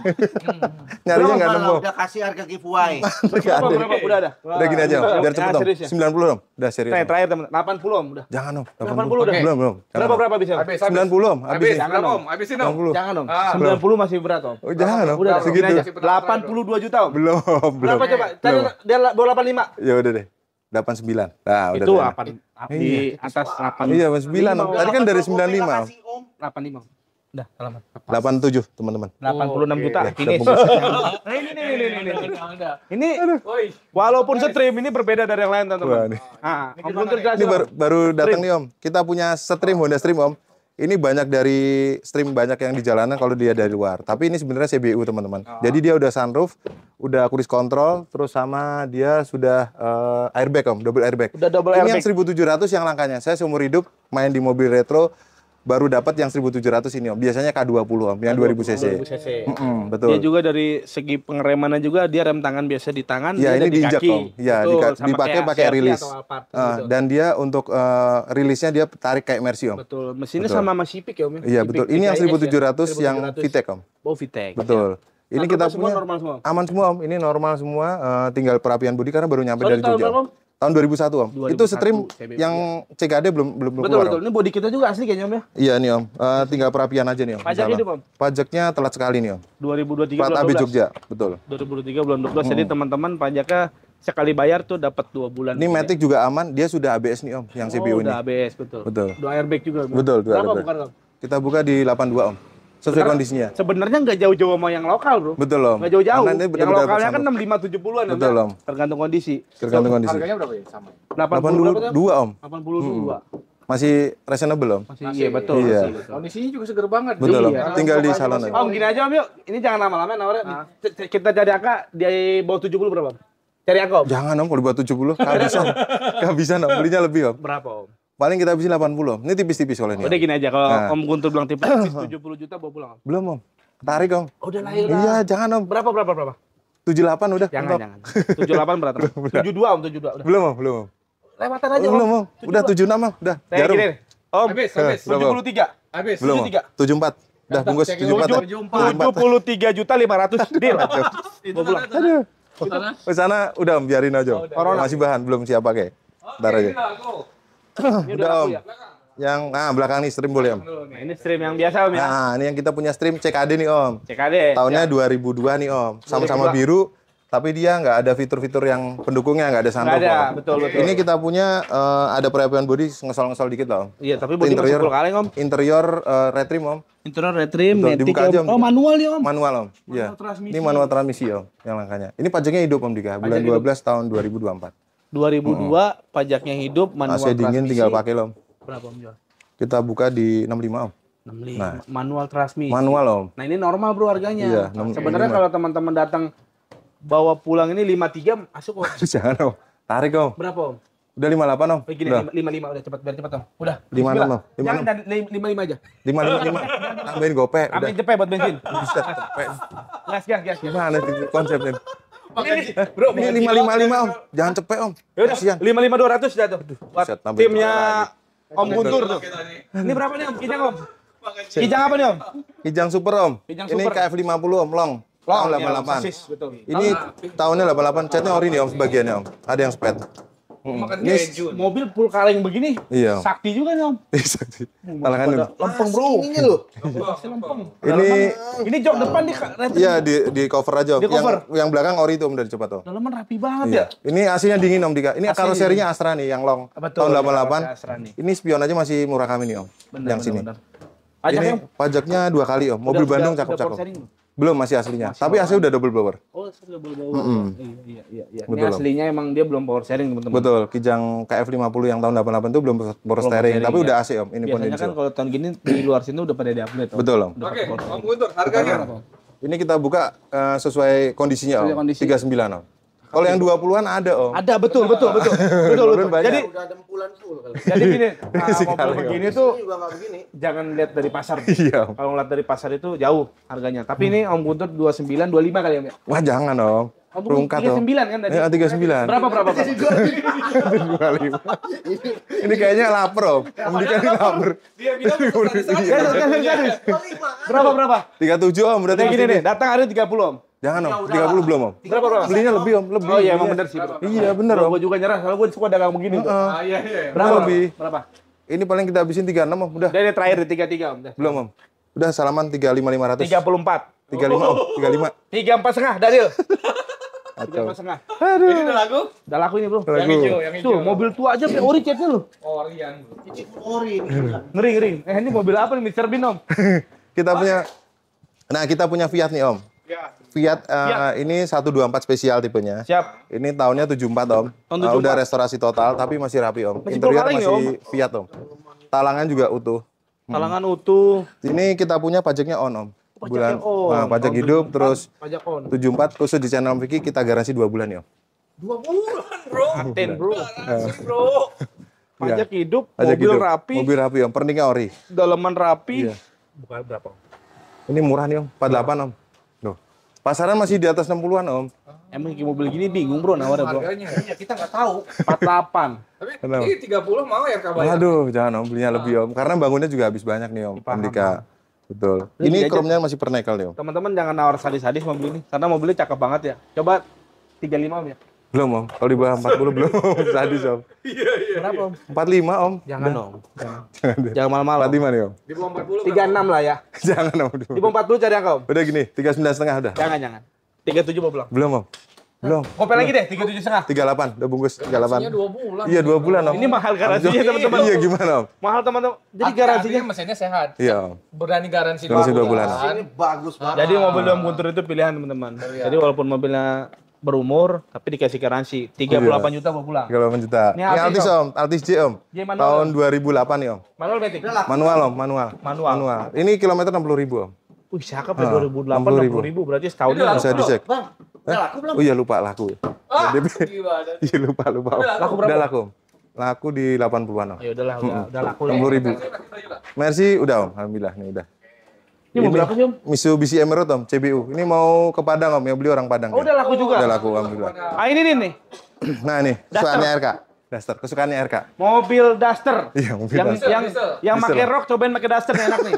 Nyarinya nggak nemu. Udah kasih harga giveaway. Berapa? Udah ada. Udah gini aja om, biar cepet om. 90 om. Udah serius. Terakhir teman. 80 om udah. Jangan om. 80 udah. Belum. Berapa bisa? Habis. 90 om. Habis. Habis. Berapa om? Habisin om. 90. Jangan om. Ah. 90 masih berat om. Oh jangan om. Udah Segitu. aja. 82 juta om. Belum. Berapa coba? Tadi dia bawa 85. Ya udah deh. 89. Nah, udah. Itu deh. apa? Di atas 8. Iya, 9 om. Tadi kan dari 95 om. 85. Udah, selamat. 87 teman-teman. 86 juta. Ya, Ini. udah bungkus. Ini walaupun stream ini berbeda dari yang lain Wah, teman-teman. nih. Ah, Om Guntur Ini jelasin. baru datang nih om. Kita punya stream Honda Stream om. Ini banyak dari stream banyak yang di jalanan kalau dia dari luar. Tapi ini sebenarnya CBU teman-teman. Jadi dia udah sunroof, udah cruise control, terus sama dia sudah airbag om, double airbag. Udah double ini airbag. yang 1700 yang langkanya. Saya seumur hidup main di mobil retro baru dapat yang 1700 ini om. Biasanya K20 om, yang 2000 cc. 2000 cc. Betul. Dia juga dari segi pengeremannya juga dia rem tangan biasa di tangan, Ya dia ini ada di diinjak kaki. om. Ya Betul, sama dipakai kayak pakai CR-V rilis. atau Alphard, gitu. Dan dia untuk rilisnya dia tarik kayak Mercy om. Betul. Mesinnya Betul. sama Civic ya om ya. Iya Civic betul. Ini yang 1700 ya? yang VTEC om. Oh VTEC. Betul. Ini Nah, kita semua punya normal semua. aman semua om. Ini normal semua. Tinggal perapian bodi karena baru nyampe Sorry, dari tahun Jogja. berapa, Om? Tahun 2001 om. 2001, Itu stream CBU, yang CKD belum Betul keluar betul. om. Ini bodi kita juga asli kayaknya om ya. Iya nih om. Tinggal perapian aja nih om. Pajak Insya hidup, Allah. Om? Pajaknya telat sekali nih om. 2023 Plat bulan AB 12. Jogja. Betul. 2023 bulan 12. Jadi teman-teman pajaknya sekali bayar tuh dapat 2 bulan. Ini Matic juga aman. Dia sudah ABS nih om. Yang CBU ini. Udah ABS betul. Betul. 2 airbag juga. Om. Betul. Dua Berapa airbag. bukan om? Kita buka di 82 om. Sesuai kondisinya. Sebenarnya nggak jauh-jauh sama yang lokal bro. Betul om. Nggak jauh-jauh. Karena ini Yang benar-benar lokalnya kan bersama. 65 70-an om. Betul, ya? Om. Tergantung kondisi. Tergantung kondisi. Harganya berapa ya? Sama. 82 om. 82. Masih reasonable om. Masih iya betul. Iya. Masih, betul. Kondisinya juga seger banget. Betul om. Iya. Tinggal di salon aja. Om gini aja om yuk. Ini jangan lama-lama nawarnya. Kita cari angka di bawah 70 berapa om? Cari angka om. Jangan om, kalau buat 70 kehabisan. Kehabisan om, belinya lebih om. Berapa om? Paling kita habisin 80 om. Ini tipis-tipis soalnya. Udah gini aja kalau Nah. Om Guntur bilang tipis 70 juta bawa pulang om. Belum om. Tarik om. Oh, udah lahir Iya, jangan om. Berapa? 78 udah. Jangan, mentok. jangan. 78 berapa? 72 om, 72 udah. Belum om, belum om. Lewatan aja Belum om. Udah 76 om. Udah. Saya Jarum. gini. Om, Habis. 73. Habis. Belum om. 73. 74. Udah bungkus 74. 73 juta 500 deal. Bawa pulang. Aduh. Ke sana udah om, biarin aja om. Masih bahan, belum siap pakai. Ntar aja. Ini Udah om. laku ya? Yang belakang nih stream boleh om. Nah, ini stream yang biasa om ya. Nah, ini yang kita punya stream CKD nih om. CKD. Tahunnya 2002 nih om. Sama-sama biru, tapi dia nggak ada fitur-fitur yang pendukungnya, nggak ada sunroof. Nggak ada, Om. betul. Ini kita punya ada perapian bodi ngesol-ngesol dikit lah om. Iya, tapi bodi masih full kaleng om. Interior red trim om. Interior retrim, Betul, matic dibuka om. aja, Om. Oh, manual ya om. Manual om. Iya. transmisi. Ini manual transmisi om yang langkanya. Ini pajaknya hidup om Dika. Bulan 12 tahun 2024. 2002 pajaknya hidup, manual AC dingin transmisi. tinggal pakai om. Berapa om jual? Kita buka di 65 om. 65. Nah. Manual transmisi. Manual om. Nah, ini normal bro harganya. Iya, Sebenarnya 65. kalau teman-teman datang bawa pulang ini 53 masuk kok. Jangan om. Tarik om. Berapa om? Udah 58 om. Gini, Udah. 55 udah cepat biar cepat om. Udah. 56 om. Jangan 56. dan 55 aja. 555. Tambahin gope. Udah. Ambil cepet buat bensin. Bisa cepet. Gas. Gimana sih konsepnya? Bro, Ini 555 om. Jangan cepet om. Yaudah, Kasihan. 55 200 dah tuh. Buat Buset, tambahin timnya Om Guntur tuh. Kita nih. Ini berapa nih Om? Kijang Om? Kijang apa nih Om? Kijang super om. Kijang Ini super. KF50 om long. Tahun 88. Sasis, betul. Ini tahunnya 88. Catnya ori nih om sebagiannya om. Ada yang spet. Makan Ini keju. Mobil full kaleng begini. Iya. Sakti juga nih Om. Sakti. Kalangan ini. Lempeng bro. Ini loh. Lempeng. Ini Ini jok depan di iya di cover aja om. Di cover. Yang belakang ori itu om dari cepat om. dalaman rapi banget Iya. ya. Ini aslinya dingin om Dika. Ini Aslinya karoserinya Astra nih yang long. Betul, Tahun iya, 88. Astra nih. Ini spion aja masih murah kami nih om. Benar, yang sini. benar. Pajaknya Ini Om? pajaknya 2 kali om. Mobil Udah- Bandung udah cakep-cakep. power sharing belum? Belum masih aslinya. Tapi AC udah double blower. Oh, sudah bawa. Iya. Ini Betul, Om. aslinya emang dia belum power sharing teman-teman. Betul, Kijang KF50 yang tahun 88 itu belum power steering, tapi ya. udah AC om. Ini Biasanya kan kondensor. kalau tahun gini di luar sini udah pada di-upgrade Om. Betul om. Oke, Om Guntur, harganya. Ini kita buka sesuai kondisinya Sesuai om. kondisi. 39 om. Kalau yang 20-an ada om. Ada betul. Turun banyak. Jadi Udah ada empulan full kali. gini, Si mobil kaleng, Om. begini tuh Ini juga nggak begini. jangan lihat dari pasar. Iya om. Kalau ngeliat dari pasar itu jauh harganya. Tapi ini Om Guntur 29, 25 kali ya, Om ya? Wah jangan om. Perungkat, Om. 39 kan tadi? Ya, 39. Berapa? 25. Ini kayaknya lapar, Om. Om Dika ini lapar. Dia bilang Gadis. Berapa? 37, Om. Berarti Kayak gini masih nih, datang hari 30 Om. Jangan, Om. 30 belum, Om. Berapa? Belinya lebih, Om. Lebih. Oh iya emang bener sih bro. Iya, bener, Om. Gue juga nyerah, soalnya gue suka dagang begini bro. Iya. Berapa? Lebih. Berapa? Ini paling kita habisin 36, Om. Udah. Dari terakhir di 33 Om. Belum, Om. Udah salaman 35.500. 34. 35, Om. 35. 34,5 Daril. Atau 34,5. Ini udah lagu? Udah laku ini bro. Yang hijau, yang hijau. Tuh mobil tua aja pakai ori catnya lu. Orian. Ngeri. Ini mobil apa nih Mr. Bean Om? kita punya Fiat nih, Om. Ya. Fiat ini 124 spesial tipenya. Siap. Ini tahunnya 74, Om. Tahun Udah 74. restorasi total tapi masih rapi, Om. Masih Interior full masih kaleng ya, Fiat, Om. Talangan juga utuh. Talangan utuh. Ini kita punya pajaknya on, Om. Pajaknya on. Nah, pajak hidup terus Pajak on. 74 khusus di channel Om Vicky kita garansi 2 bulan, ya, Om. 2 bulan, bro. Aten bro. Bro. Pajak hidup, Pajak mobil hidup. rapi, Mobil rapi, Om. Perniknya ori. dalaman rapi. Iya. Bukan berapa? Ini murah nih, Om. 48, Om. Loh. Pasaran masih di atas 60-an, Om. Emang kayak mobil gini bingung bro, nawarnya bro. Harganya, iya kita nggak tahu. 48. Tapi Kenapa? ini 30 mau ya kabarnya. Waduh, jangan, Om. Belinya lebih, Om. Karena bangunnya juga habis banyak nih, Om. Om Dika. Betul. Ini Ini aja. chrome-nya masih pernekel nih, Om. Teman-teman jangan nawar sadis-sadis mobil ini, karena mobilnya cakep banget ya. Coba 35 Om ya. Belum, Om. Kalau di bawah 40 belum. Sadis, Om. Berapa Om? 45, Om. Jangan Om. Jangan malam-malam. 45 nih, Om. Di bawah 40 36 lah ya. Jangan, Om. Di bawah 40 cari angka Om. Udah gini, 39,5 udah. Jangan. 37 mau pulang. Belum, Om. Belum. Kopel lagi deh, 37,5. 38, udah bungkus 38. 2 bulan. Iya, 2 bulan, Om. Ini mahal garansinya teman-teman. Iya, gimana, Om? Mahal teman-teman. Jadi Artinya garansinya. mesinnya sehat. Iya, Om. Berani garansi Garansi 2 bulan. Ini bagus banget. Jadi mobil Om Guntur itu pilihan teman-teman. Jadi walaupun mobilnya berumur, tapi dikasih garansi 38 juta mau pulang. 38 juta. Ini Ini Altis, Altis, Om. Altis J, Om. J manual, Tahun 2008 nih, Om. Manual metik. Manual, Om. Manual. Ini kilometer 60.000, Om. Wih, cakep ya 2008 60.000 berarti setahun Ini Bisa dicek. Bang, udah laku belum? Oh iya, lupa laku. Gimana? Iya, lupa, Om. Laku berapa? Udah laku, Om. Laku di 80-an, Om. Ya udahlah, udah laku lah. 60.000. Mercy udah, Om. Alhamdulillah, nih udah. Ini mau berapa sih Om? Mitsubishi Emerald, Om. CBU. Ini mau ke Padang, Om. Yang beli orang Padang. Oh, kan? udah laku juga. Udah laku, Alhamdulillah. Ah ini nih. Nah, nih. Kesukaannya RK. Duster. Kesukaannya RK. Mobil Duster. Iya, mobil yang Duster. yang yang Diesel. pakai rok cobain pakai Duster enak nih.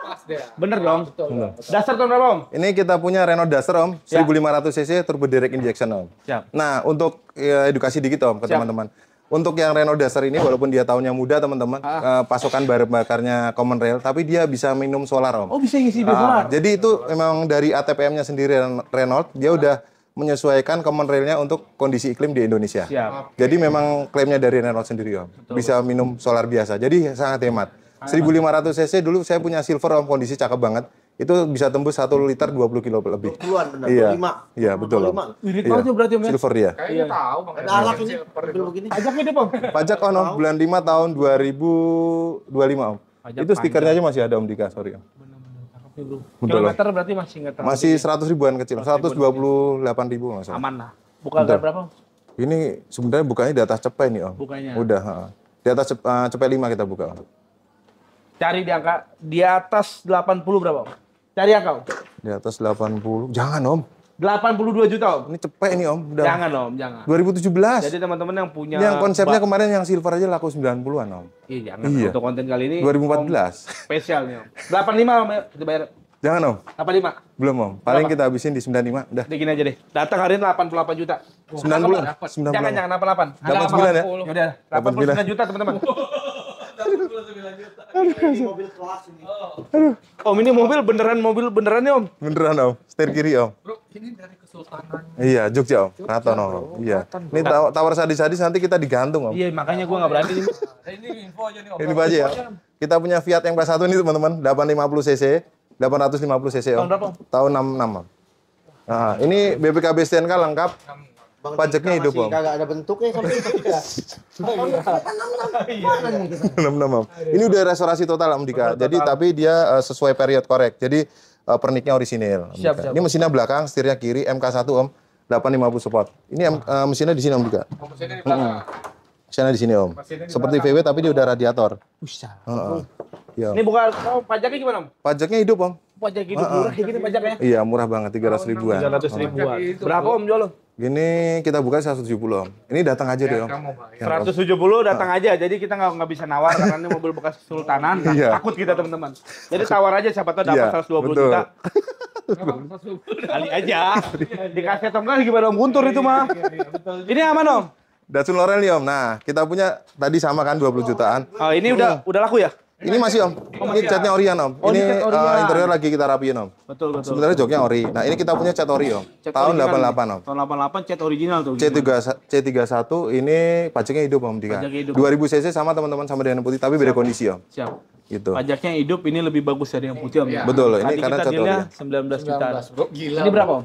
Pas deh. Bener dong. Duster tahun berapa Om? Ini kita punya Renault Duster, Om. 1500 cc turbo direct injection, Om. Siap. Nah, untuk edukasi dikit, Om, ke Siap. teman-teman. Untuk yang Renault Duster ini, walaupun dia tahunnya muda, teman-teman, pasokan bahan bakarnya common rail, tapi dia bisa minum solar, Om. Oh bisa ngisi solar. Jadi itu memang dari ATPM-nya sendiri Renault, dia udah menyesuaikan common rail-nya untuk kondisi iklim di Indonesia. Siap. Jadi memang klaimnya dari Renault sendiri, Om. Bisa minum solar biasa. Jadi sangat hemat. 1500 cc dulu saya punya silver, Om, kondisi cakep banget. Itu bisa tembus 1 liter 20 kilo lebih. Puluhan benar. Iya. 25. Iya, betul, Om. Irit Iya. banget ya berarti Om ya. Silver dia. Kayaknya tahu makanya. Ada alat ini. Mobil begini. Pajaknya deh Om. Pajak on, Om, bulan 5 tahun 2025, Om. Pajak Itu stikernya aja masih ada, Om Dika, sorry, Om. Betul, Om. Kilometer berarti masih nggak terlalu. Masih 100 ribuan kecil, 128.000 nggak salah. Aman lah. Bukan Betul. berapa Om? Ini sebenarnya bukanya di atas cepet nih, Om. Bukanya. Udah, di atas cepet 5 kita buka, Om. Cari di angka di atas 80 berapa Om? Cari angka Om. Di atas 80. Jangan, Om. 82 juta Om. Ini cepet nih, Om. Udah Jangan Om, jangan. 2017. Jadi teman-teman yang punya yang konsepnya kemarin yang silver aja laku 90-an, Om. Iya, jangan. Iya. Untuk konten kali ini 2014. Om, spesial nih Om. 85 Om ya, kita bayar. Jangan, Om. 85. Belum, Om. Paling kita habisin di 95. Udah. Udah gini aja deh. Datang hari ini 88 juta. 90. Jangan 88. 89 ya? Ya udah, 89 juta teman-teman. Ini mobil kelas ini. Om ini mobil beneran nih Om. Beneran, Om. Setir kiri, Om. Bro, ini dari Kesultanan. Iya, Jogja, Om. Keraton, Om. Iya. Ini tawar sadis-sadis nanti kita digantung, Om. Iya, makanya gua nggak berani ini. Nah, ini info aja nih. Ini aja ya. Kita punya Fiat yang kelas 1 ini, teman-teman. 850 cc. 850 cc, Om. Tahun berapa, Om? Tahun 66, Om. Nah, ini BPKB STNK lengkap. Bang Pajaknya Dika hidup, masih Om. kagak ada bentuknya sampai itu kita. Mana nih kita? 66, Om. Ini udah restorasi total, Om Dika. Jadi tapi dia sesuai period korek. Jadi perniknya orisinil. Om Siap, Dika. siap. Ini mesinnya belakang, setirnya kiri, MK1, Om. 850 support. Ini mesinnya di sini, Om Dika. Mesinnya di belakang. Mesinnya di sini, Om. Mesinnya di Seperti VW tapi dia udah radiator. Bisa. Heeh. Iya. Ini bukan pajaknya gimana Om? Pajaknya hidup, Om. Pajak hidup murah kayak gini pajaknya. Iya, murah banget, 300 ribuan. 300 ribuan. Berapa Om jual lo? Gini kita buka 170 Om. Ini datang aja deh Om. 170 datang aja, jadi kita nggak bisa nawar karena ini mobil bekas kesultanan, Iya. takut kita teman-teman. Jadi tawar aja siapa tahu dapat Iya, 120 betul. juta. Kali aja. Dikasih atau enggak gimana Om Guntur itu mah. Ini aman Om? Datsun Laurel nih Om. Nah, kita punya tadi sama kan 20 jutaan. Oh, ini udah laku ya? Ini masih Om. Ini catnya Orian Om. Oh, ini ini cat Orian. interior lagi kita rapiin Om. Betul. Sebenarnya joknya ori. Nah, ini kita punya cat ori Om. Cat Tahun original 88 Om. Tahun 88 cat original tuh. C31 ini pajaknya hidup Om. Pajaknya hidup. 2000 cc sama teman-teman sama dengan yang putih tapi beda kondisi Om. Siap. Gitu. Pajaknya hidup ini lebih bagus dari yang putih Om ya. Betul, ini Tadi karena kita cat dealnya Orian. 19 jutaan. Bro, gila. Ini berapa Om?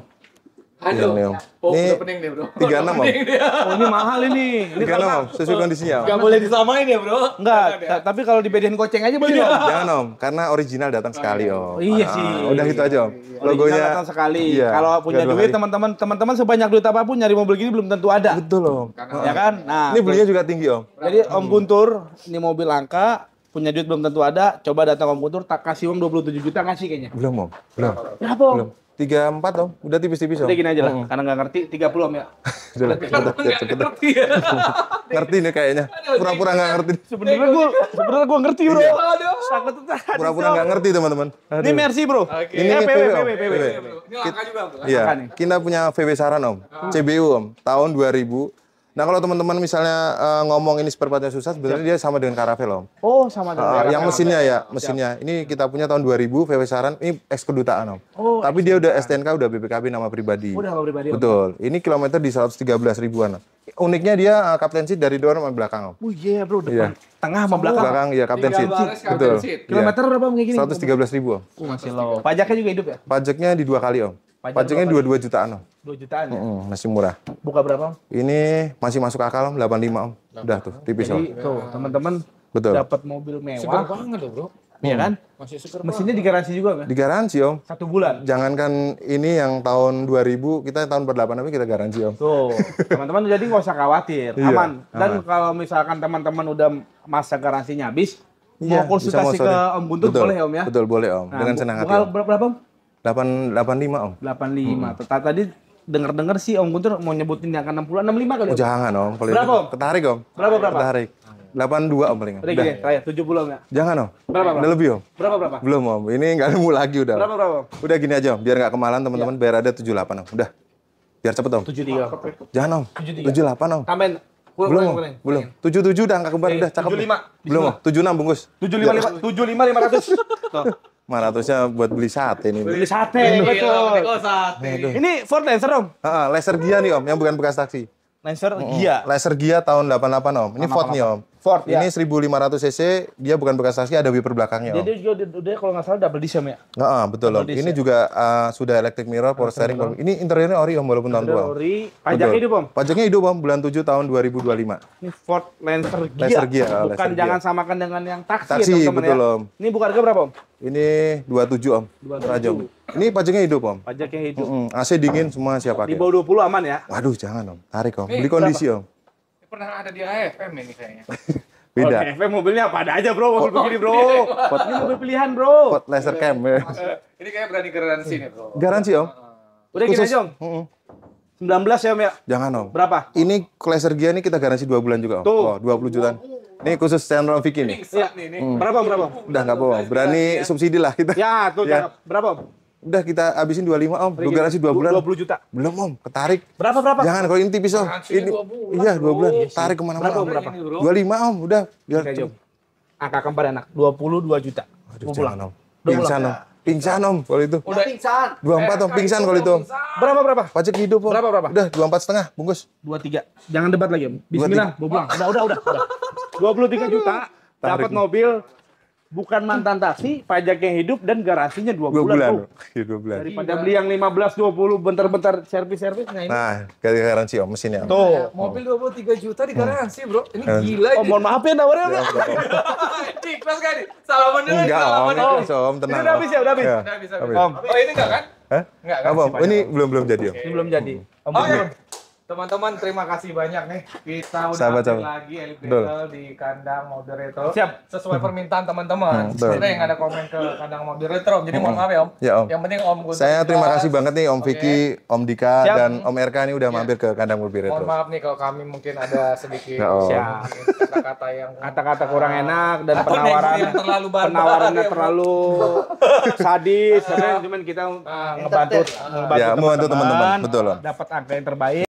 Aduh. Ini, Om. Oh, Ini udah pening deh, Bro. 36 Om. Oh, ini mahal ini. Ini 36 Om. Sesuai kondisinya Om. Gak boleh disamain ya, Bro. enggak, tapi kalau dibedain goceng aja boleh Om. Jangan Om, karena original datang sekali Om. Iya sih. Udah gitu aja Om. Original Logonya datang sekali. Iya, Kalau punya nggak dua duit hari. teman-teman sebanyak duit apapun nyari mobil gini belum tentu ada. Betul Om. Ya kan? Nah, Ini belinya juga tinggi Om. jadi Om Guntur, ini mobil langka, punya duit belum tentu ada. Coba datang Om Guntur, tak kasih uang 27 juta ngasih kayaknya. Belum Om. Belum. Berapa Om? Belum. 34 Om. Udah tipis-tipis Om. Udah gini aja lah, karena nggak ngerti 30 Om ya. Udah lah, cepet. Ngerti nih kayaknya. Pura-pura nggak ngerti. Sebenarnya gua ngerti bro. Takut Pura-pura nggak ngerti teman-teman. Ini Mercy bro. Ini PW, Om. PW. Ini langka juga, Bro. Iya, Apa nih? kita punya VW Saran Om. CBU Om. Tahun 2000. Nah kalau teman-teman misalnya ngomong ini spare partnya susah, sebenarnya dia sama dengan Caravelle Om. Oh sama dengan Yang mesinnya ya, mesinnya. Ini kita punya tahun 2000 VW Saran, ini ex kedutaan Om. Oh, Tapi dia udah STNK, udah BPKB nama pribadi. udah nggak pribadi Om. Betul. Ini kilometer di 113 ribuan. Om. Uniknya dia captain seat dari depan sama belakang Om. Oh iya bro, depan, Iya. tengah sama belakang. Belakang ya captain seat. Gambarnya captain Betul. seat. Kilometer berapa Om kayak gini? 113 ribu Om. Masih low. Pajaknya juga hidup ya? Pajaknya di 2 kali Om. Pajak Pajaknya 22 jutaan Om. 2 jutaan ya? Masih murah. Buka berapa Om? Ini masih masuk akal Om, 85 Om. Udah tuh, tipis Om. Jadi tuh teman-teman Betul. dapat mobil Segar mewah, banget loh, Bro. iya kan? Masih segar. Mesinnya digaransi juga nggak? Digaransi Om. 1 bulan. Jangankan ini yang tahun 2000, kita tahun 48 tapi kita garansi Om. Tuh, teman-teman jadi nggak usah khawatir, Iya, aman. Dan aman. kalau misalkan teman-teman udah masa garansinya habis, Iya, mau konsultasi bisa mau ke sore. Om Guntur Betul, boleh Om ya? Betul, boleh Om. Nah, Dengan senang hati buka Om. berapa Om? 85 Om. 85. Tadi dengar-dengar sih Om Guntur mau nyebutin yang ke 60, 65 kali Om? Jangan Om. Kalau Berapa, itu Om? Ketarik Om. Berapa? Ketarik. 82 Om paling. Udah gini, terakhir 70 Om ya? Jangan Om. Berapa? Udah lebih Om. Berapa? Belum Om. Ini nggak nemu lagi udah. Berapa Om? Udah gini aja Om. Biar nggak kemalan teman-teman. Biar ada 78 Om. Udah. Biar cepet Om. 73. Jangan Om. 78 Om. Tambahin. Belum Om. Belum. 77 udah angka kembar. Udah cakep. 75. Belum Om. 76 bungkus. 75 500. Tuh. 500-nya buat beli sate ini. Beli sate, betul. Ini Ford Lancer Om. Laser Gia nih Om, yang bukan bekas taksi. Lancer Gia. Laser Gia tahun 88 Om. Ini Ford nih Om. Ford ya. Ini 1500 cc, dia bukan bekas taksi, ada wiper belakangnya Om. Jadi juga udah kalau nggak salah double disc Om ya. Betul Om. Ini juga sudah electric mirror, power steering. Ini interiornya ori Om, walaupun tahun tua. Om. Ori, pajaknya Betul. hidup Om. Pajaknya hidup Om, bulan 7 tahun 2025. Ini Ford Lancer Gia. Lancer Gia, Bukan Lancer Gia. jangan samakan dengan yang taksi, Taksi, ya teman-teman betul, ya. Om. Ini buka harga berapa Om? Ini 27 Om. 27. Raja Om. Ini pajaknya hidup Om. Pajaknya hidup. AC dingin semua siap Di pakai. bawah 20 aman ya. Waduh, jangan Om. Tarik Om. Beli kondisi Om. Pernah ada di AFM ini kayaknya. Beda. Oke, FM mobilnya apa ada aja bro, mobil begini bro. Ini mobil pilihan bro. Pot laser cam ya. Ini kayak berani garansi nih, Bro. Garansi Om. Udah gini Khusus. aja Om. 19 ya Om ya. Jangan Om. Berapa? Ini laser Gia ini kita garansi 2 bulan juga Om. Tuh. Oh, 20 jutaan. Ini khusus Sandro Vicky nih. Iya. Berapa Om? Berapa? Udah nggak apa-apa. Berani subsidi lah kita. Ya, tuh Ya. cakep. Berapa Om? Udah kita habisin 25 Om. Lu garansi 2 bulan. 20 juta. Belum Om, ketarik. Berapa? Jangan kalau ini tipis Om. Ini iya 2 bulan. Tarik kemana-mana. Berapa, Om. berapa? 25 Om, udah. Biar Oke, Om. Angka kembar enak, 22 juta. Aduh, Mau jangan pulang. Om. Pingsan Om. Pingsan Om kalau itu. Udah pingsan. 24 Om, pingsan kalau itu Om. Berapa? Pajak hidup Om. Berapa? Udah 24 setengah bungkus. 23. Jangan debat lagi Om. Bismillah, mau pulang. Udah. 23 juta dapat mobil bukan mantan taksi, pajaknya hidup dan garansinya 2 2 bulan. bulan. Bro. Iya 2 bulan. Daripada beli yang 15 20 bentar-bentar servis-servis nah ini. Nah, garansi Om mesinnya. Om. Tuh. Mobil 23 juta digaransi, Bro. Ini Garansi. gila Oh, ini. mohon maaf ya nawarnya. Bro. Ikhlas kan nih? Salaman dulu. Enggak Om, salaman dulu. ikhlas, Om, tenang. Ini udah habis ya, udah habis. Ya, Udah bisa. habis. Om, Oh, ini enggak kan? Hah? Enggak kan? Apa Om? Ini belum jadi Om. ini belum jadi. Om, Oh, iya. Teman-teman, terima kasih banyak nih. Kita udah Sahabat. lagi Elite Battle di kandang mobil retro. Siap. Sesuai permintaan teman-teman. betul. Sebenarnya yang ada komen ke kandang mobil retro. Jadi mohon maaf ya Om. Ya, Om. Yang penting Om Guntur Saya terima jelas. kasih banget nih Om Vicky, Om Dika, Siap. dan Om RK ini udah mampir ke kandang mobil Mohon retro. maaf nih kalau kami mungkin ada sedikit Ya, Om. Siap. kata-kata yang Kata-kata kurang enak dan Atau yang terlalu barbar, penawarannya ya, Bro. terlalu sadis. Cuman kita ngebantu Ya, membantu teman-teman. Betul, Om. dapat angka yang terbaik.